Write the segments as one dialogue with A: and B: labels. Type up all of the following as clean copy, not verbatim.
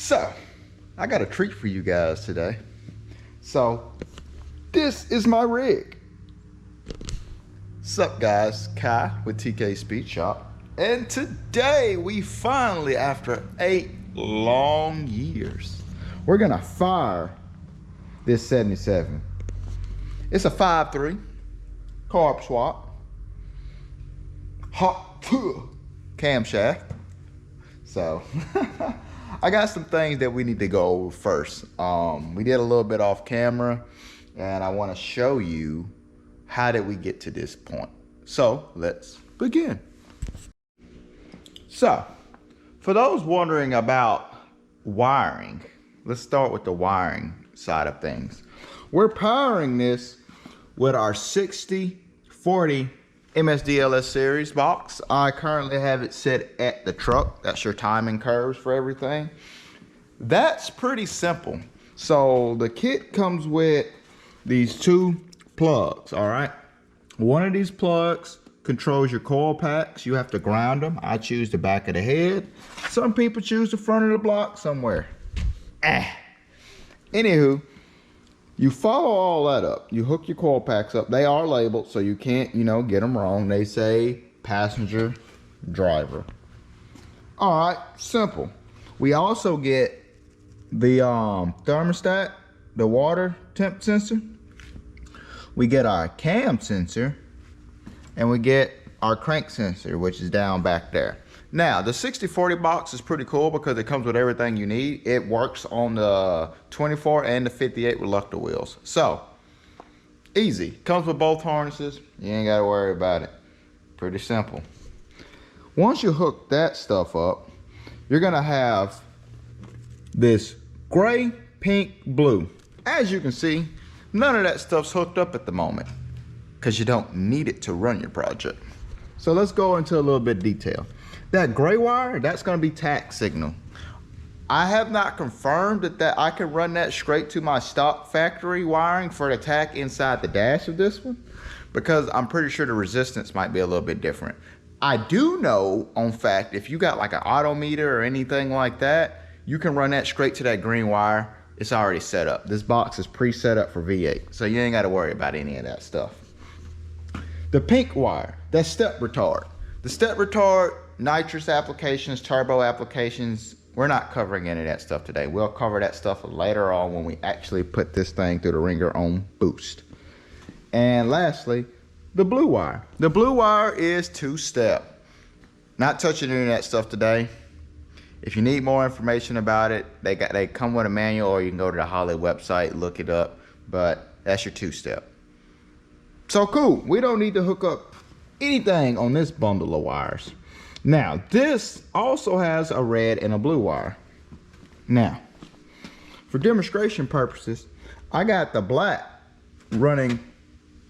A: So, I got a treat for you guys today. So, this is my rig. Sup guys, Kai with TK Speed Shop. And today we finally, after 8 long years, we're gonna fire this 77. It's a 5.3 carb swap, hot Tuah camshaft. So I got some things that we need to go over first. We did a little bit off camera, and I want to show you how did we get to this point. So let's begin. So for those wondering about wiring, let's start with the wiring side of things. We're powering this with our 60/40 MSD LS series box. I currently have it set at the truck. That's your timing curves for everything. That's pretty simple. So the kit comes with these 2 plugs, all right? One of these plugs controls your coil packs. You have to ground them. I choose the back of the head. Some people choose the front of the block somewhere. Anywho, you follow all that up. You hook your coil packs up. They are labeled, so you can't, get them wrong. They say passenger, driver. All right, simple. We also get the thermostat, the water temp sensor. We get our cam sensor, and we get our crank sensor, which is down back there. Now, the 60/40 box is pretty cool because it comes with everything you need. It works on the 24 and the 58 reluctor wheels. So, easy. Comes with both harnesses. You ain't gotta worry about it. Pretty simple. Once you hook that stuff up, you're gonna have this gray, pink, blue. As you can see, none of that stuff's hooked up at the moment because you don't need it to run your project. So let's go into a little bit of detail. That gray wire, that's gonna be tack signal. I have not confirmed that I can run that straight to my stock factory wiring for the tack inside the dash of this one, because I'm pretty sure the resistance might be a little bit different. I do know, on fact, if you got like an auto meter or anything like that, you can run that straight to that green wire. It's already set up. This box is pre-set up for V8, so you ain't gotta worry about any of that stuff. The pink wire, that's step retard. The step retard, nitrous applications, turbo applications, we're not covering any of that stuff today. We'll cover that stuff later on when we actually put this thing through the ringer on boost. And lastly, the blue wire. The blue wire is 2-step. Not touching any of that stuff today. If you need more information about it, they come with a manual, or you can go to the Holley website, look it up, but that's your 2-step. So cool, we don't need to hook up anything on this bundle of wires. Now, this also has a red and a blue wire. Now, for demonstration purposes, I got the black running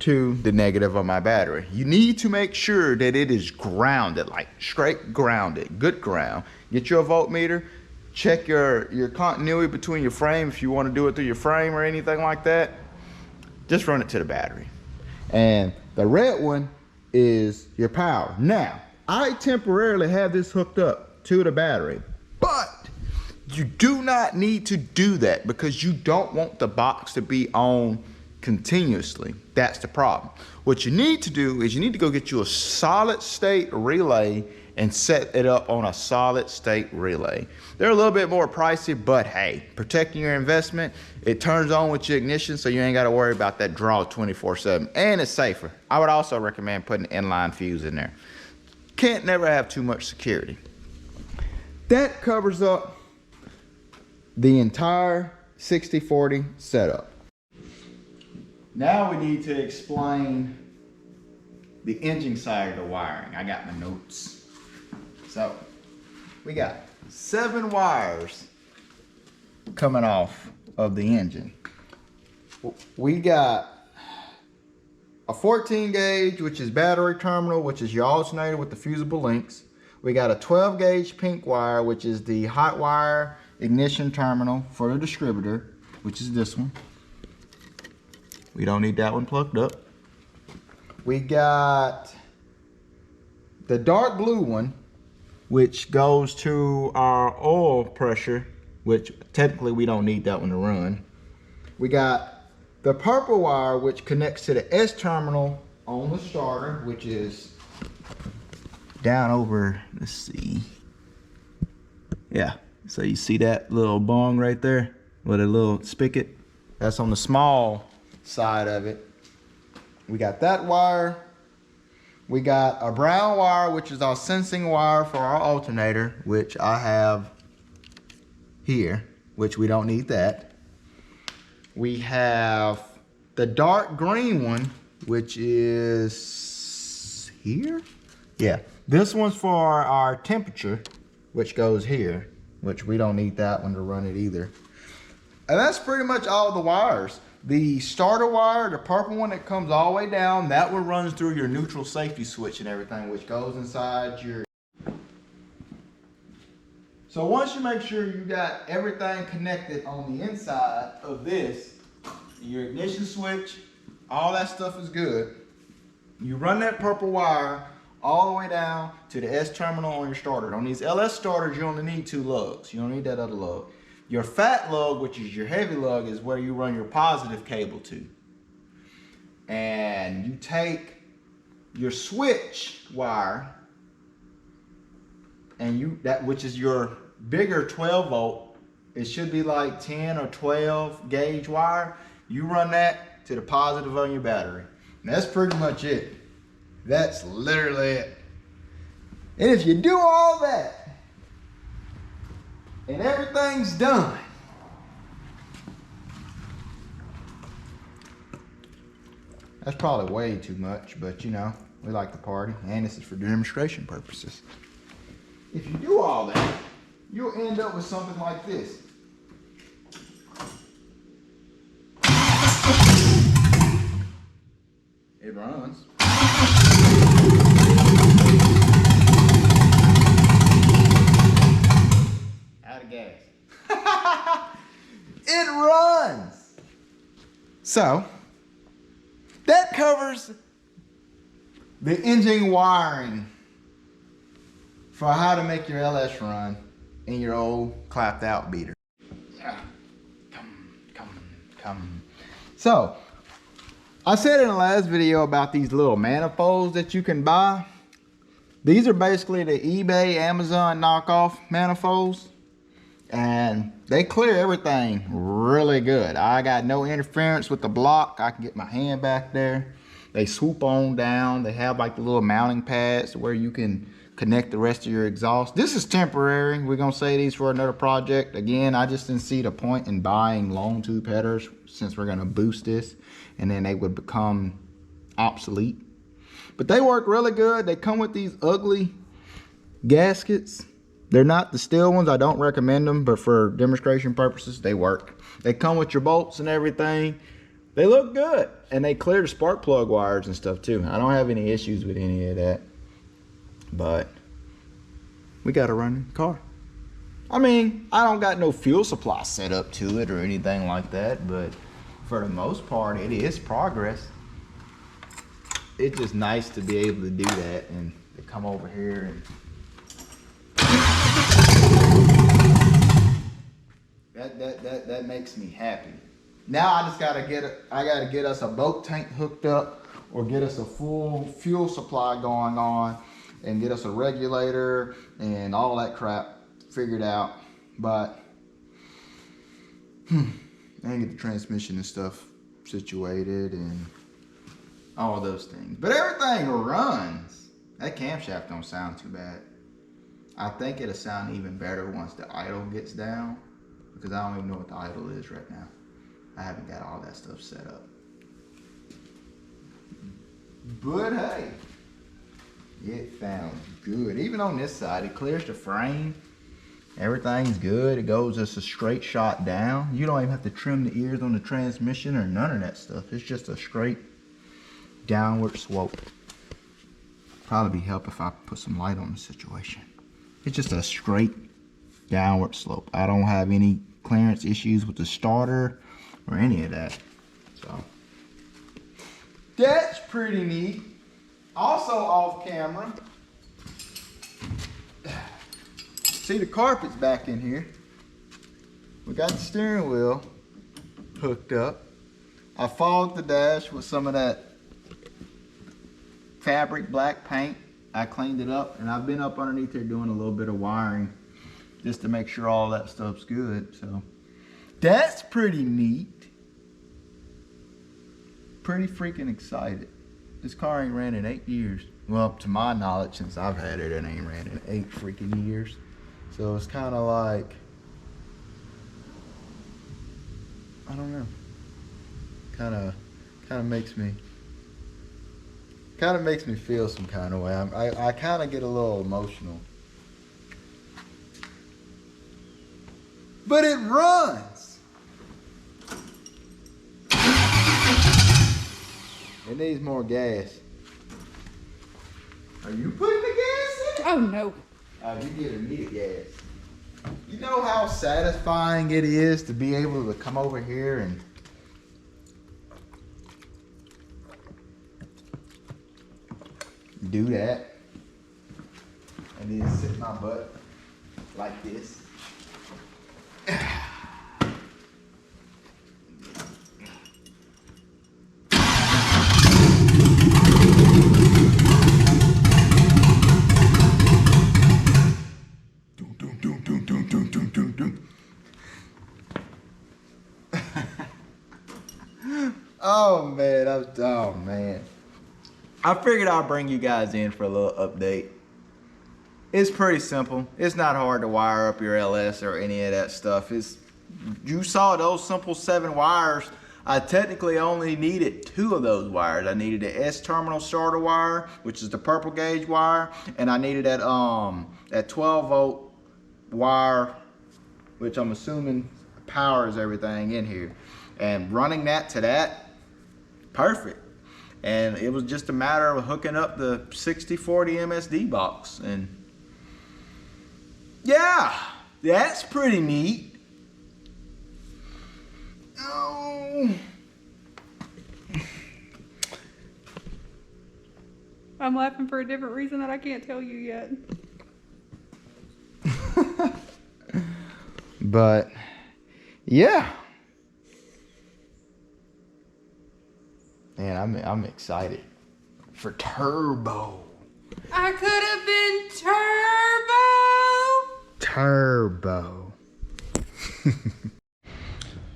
A: to the negative of my battery. You need to make sure that it is grounded, like straight grounded, good ground. Get your voltmeter, check your continuity between your frame if you want to do it through your frame or anything like that. Just run it to the battery. And the red one is your power. Now, I temporarily have this hooked up to the battery, but you do not need to do that because you don't want the box to be on continuously. That's the problem. What you need to do is you need to go get you a solid state relay and set it up on a solid state relay. They're a little bit more pricey, but hey, protecting your investment, it turns on with your ignition, so you ain't got to worry about that draw 24/7, and it's safer. I would also recommend putting an inline fuse in there. Can't never have too much security. That covers up the entire 60/40 setup. Now we need to explain the engine side of the wiring. I got my notes. So we got 7 wires coming off of the engine. We got a 14 gauge, which is battery terminal, which is your alternator with the fusible links. We got a 12 gauge pink wire, which is the hot wire ignition terminal for the distributor, which is this one. We don't need that one plugged up. We got the dark blue one, which goes to our oil pressure which technically we don't need that one to run. We got the purple wire, which connects to the S terminal on the starter, which is down over, let's see. Yeah, so you see that little bong right there with a little spigot? That's on the small side of it. We got that wire. We got a brown wire, which is our sensing wire for our alternator, which I have here, which we don't need that. We have the dark green one, which is here. Yeah, this one's for our temperature, which goes here, which we don't need that one to run it either. And that's pretty much all the wires. The starter wire, the purple one that comes all the way down, that one runs through your neutral safety switch and everything, which goes inside your... So once you make sure you got everything connected on the inside of this, your ignition switch, all that stuff is good. You run that purple wire all the way down to the S terminal on your starter. On these LS starters, you only need 2 lugs. You don't need that other lug. Your fat lug, which is your heavy lug, is where you run your positive cable to. And you take your switch wire, and which is your bigger 12 volt, it should be like 10 or 12 gauge wire. You run that to the positive on your battery. And that's pretty much it. That's literally it. And if you do all that and everything's done, that's probably way too much, but you know, we like to party, and this is for demonstration purposes. If you do all that, you'll end up with something like this. It runs. Out of gas. It runs. So that covers the engine wiring for how to make your LS run in your old clapped out beater. Yeah. Come. So I said in the last video about these little manifolds that you can buy. These are basically the eBay, Amazon knockoff manifolds, and they clear everything really good. I got no interference with the block. I can get my hand back there. They swoop on down. They have like the little mounting pads where you can connect the rest of your exhaust. This is temporary. We're gonna save these for another project. Again, I just didn't see the point in buying long tube headers since we're gonna boost this, and then they would become obsolete. But they work really good. They come with these ugly gaskets. They're not the steel ones. I don't recommend them, but for demonstration purposes, they work. They come with your bolts and everything. They look good, and they clear the spark plug wires and stuff too. I don't have any issues with any of that, but we got a running car. I mean, I don't got no fuel supply set up to it or anything like that, but for the most part, it is progress. It's just nice to be able to do that and to come over here and that makes me happy. Now I just gotta get us a boat tank hooked up, or get us a full fuel supply going on, and get us a regulator and all that crap figured out. But and get the transmission and stuff situated and all those things. But everything runs. That camshaft don't sound too bad. I think it'll sound even better once the idle gets down, because I don't even know what the idle is right now. I haven't got all that stuff set up. But hey, it sounds good. Even on this side, it clears the frame. Everything's good. It goes just a straight shot down. You don't even have to trim the ears on the transmission or none of that stuff. It's just a straight downward slope. Probably help if I put some light on the situation. It's just a straight downward slope. I don't have any clearance issues with the starter or any of that. So that's pretty neat. Also off camera, see the carpet's back in here. we got the steering wheel hooked up. I fogged the dash with some of that fabric black paint. I cleaned it up, and I've been up underneath there doing a little bit of wiring just to make sure all that stuff's good. So that's pretty neat. Pretty freaking excited. This car ain't ran in 8 years. Well, to my knowledge, since I've had it, it ain't ran in 8 freaking years. So it's kind of like, I don't know. Kind of makes me feel some kind of way. I kind of get a little emotional. But it runs. It needs more gas. Are you putting the gas in it?
B: Oh no.
A: You giving me the gas. You know how satisfying it is to be able to come over here and do that, and then sit my butt like this. Oh man. I figured I'll bring you guys in for a little update. It's pretty simple. It's not hard to wire up your LS or any of that stuff. You saw those simple 7 wires. I technically only needed 2 of those wires. I needed the S terminal starter wire, which is the purple gauge wire, and I needed that 12 volt wire, which I'm assuming powers everything in here. And running that to that, perfect. And it was just a matter of hooking up the 6040 MSD box. And yeah, that's pretty neat. Oh.
B: I'm laughing for a different reason that I can't tell you yet.
A: But yeah. Man, I'm excited for turbo.
B: I could have been turbo.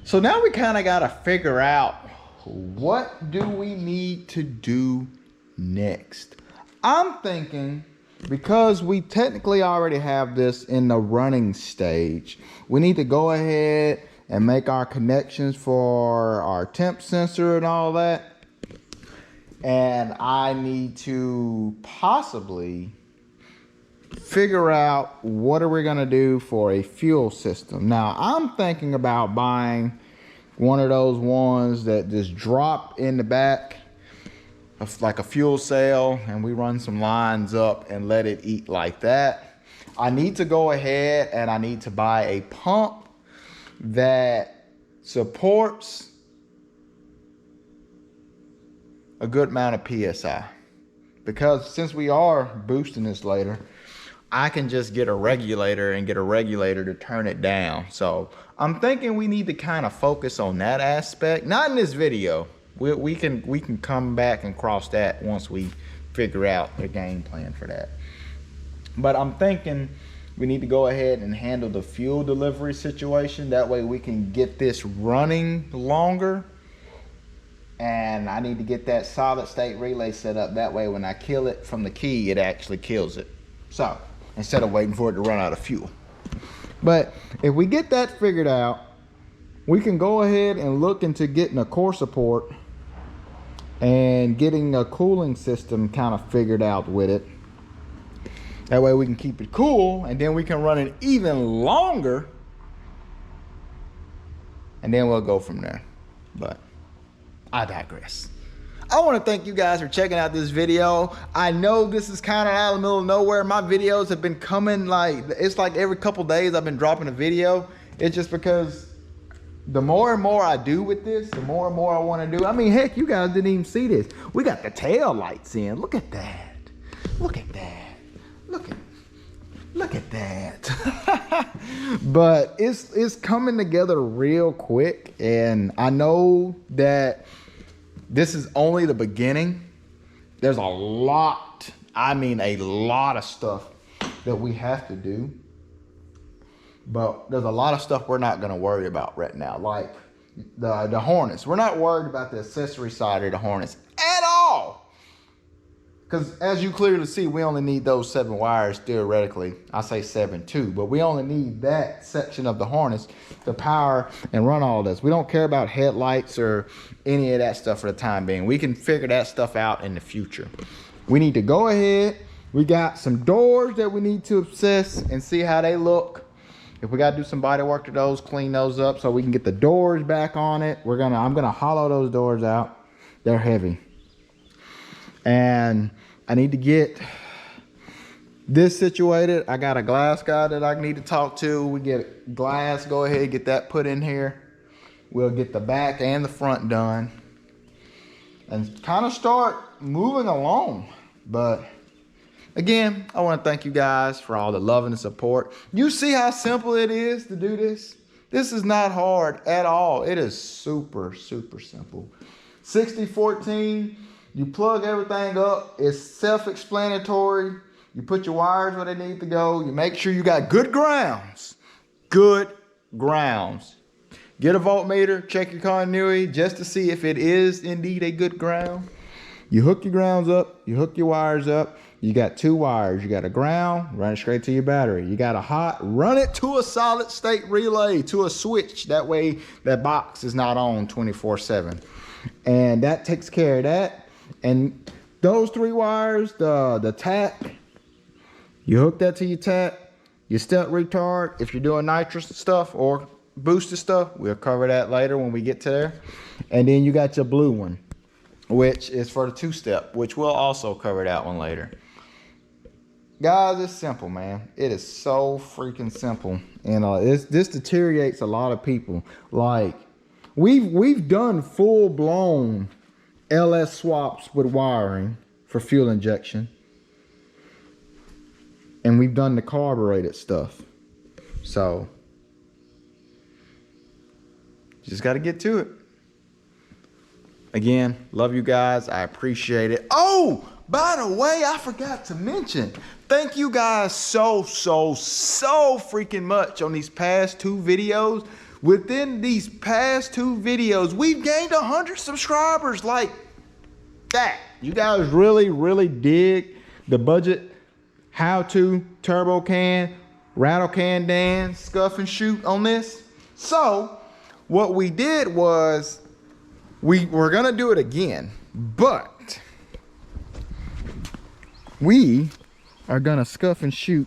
A: So now we kind of got to figure out, what do we need to do next? I'm thinking, because we technically already have this in the running stage, we need to go ahead and make our connections for our temp sensor and all that. And I need to possibly figure out what are we gonna do for a fuel system. Now I'm thinking about buying one of those ones that just drop in the back of like a fuel cell, and we run some lines up and let it eat like that. I need to go ahead and I need to buy a pump that supports a good amount of PSI, because since we are boosting this later, I can just get a regulator to turn it down. So I'm thinking we need to kind of focus on that aspect. Not in this video. We can come back and cross that once we figure out the game plan for that. But I'm thinking we need to go ahead and handle the fuel delivery situation. That way we can get this running longer. And I need to get that solid state relay set up. That way when I kill it from the key, it actually kills it. So instead of waiting for it to run out of fuel. But if we get that figured out, we can go ahead and look into getting a core support and getting a cooling system kind of figured out with it. That way we can keep it cool, and then we can run it even longer, and then we'll go from there. But I digress. I want to thank you guys for checking out this video. I know this is kind of out of the middle of nowhere. My videos have been coming it's like every couple days I've been dropping a video. It's just because the more and more I do with this, the more and more I want to do. I mean, heck, you guys didn't even see this. We got the tail lights in. Look at that. Look at that. Look at that. But it's coming together real quick, and I know that this is only the beginning. There's a lot, I mean a lot of stuff that we have to do. But there's a lot of stuff we're not gonna worry about right now. Like the harness. We're not worried about the accessory side of the harness at all. Because as you clearly see, we only need those 7 wires theoretically. I say 7 too, but we only need that section of the harness to power and run all this. We don't care about headlights or any of that stuff for the time being. We can figure that stuff out in the future. We need to go ahead. We got some doors that we need to assess and see how they look. If we gotta do some body work to those, clean those up so we can get the doors back on it. I'm gonna hollow those doors out. They're heavy. And I need to get this situated. I got a glass guy that I need to talk to. We get glass, go ahead, get that put in here. We'll get the back and the front done and kind of start moving along. But again, I want to thank you guys for all the love and the support. You see how simple it is to do this? This is not hard at all. It is super, super simple. 60-14, you plug everything up. It's self-explanatory. You put your wires where they need to go. You make sure you got good grounds. Good grounds. Get a voltmeter, check your continuity just to see if it is indeed a good ground. You hook your grounds up, you hook your wires up. You got 2 wires. You got a ground, run it straight to your battery. You got a hot, run it to a solid state relay, to a switch. That way that box is not on 24/7. And that takes care of that. And those 3 wires, the tack, you hook that to your tack, your step retard. If you're doing nitrous stuff or booster stuff, we'll cover that later when we get to there. And then you got your blue one, which is for the 2-step, which we'll also cover that one later. Guys, it's simple, man. It is so freaking simple. And this deteriorates a lot of people. Like, we've done full-blown LS swaps with wiring for fuel injection. And we've done the carbureted stuff. So, just got to get to it. Again, love you guys. I appreciate it. Oh, by the way, I forgot to mention, thank you guys so freaking much on these past 2 videos. Within these past 2 videos, we've gained 100 subscribers like that. You guys really dig the budget how-to turbo can, rattle can Dan, scuff and shoot on this. So what we did was we're gonna do it again, but we are gonna scuff and shoot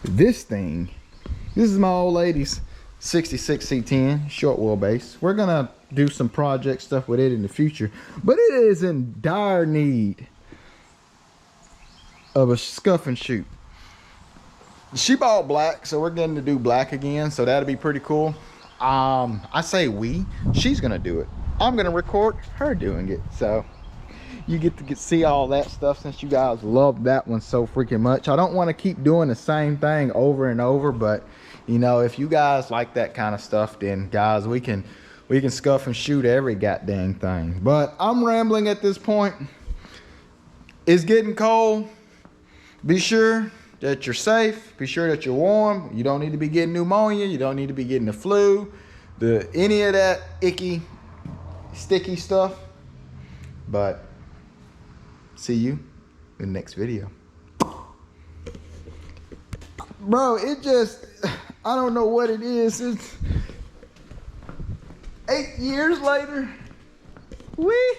A: this thing. This is my old lady's 66 C10 short wheelbase. We're gonna do some project stuff with it in the future, but it is in dire need of a scuff and shoot. She bought black, so we're getting to do black again, so that'll be pretty cool. I say she's gonna do it. I'm gonna record her doing it, so you get to see all that stuff since you guys love that one so freaking much. I don't want to keep doing the same thing over and over, but you know, if you guys like that kind of stuff, then guys, we can scuff and shoot every goddamn thing. But I'm rambling at this point. It's getting cold. Be sure that you're safe. Be sure that you're warm. You don't need to be getting pneumonia. You don't need to be getting the flu, any of that icky, sticky stuff. But see you in the next video. Bro, it just, I don't know what it is. It's 8 years later. Wee.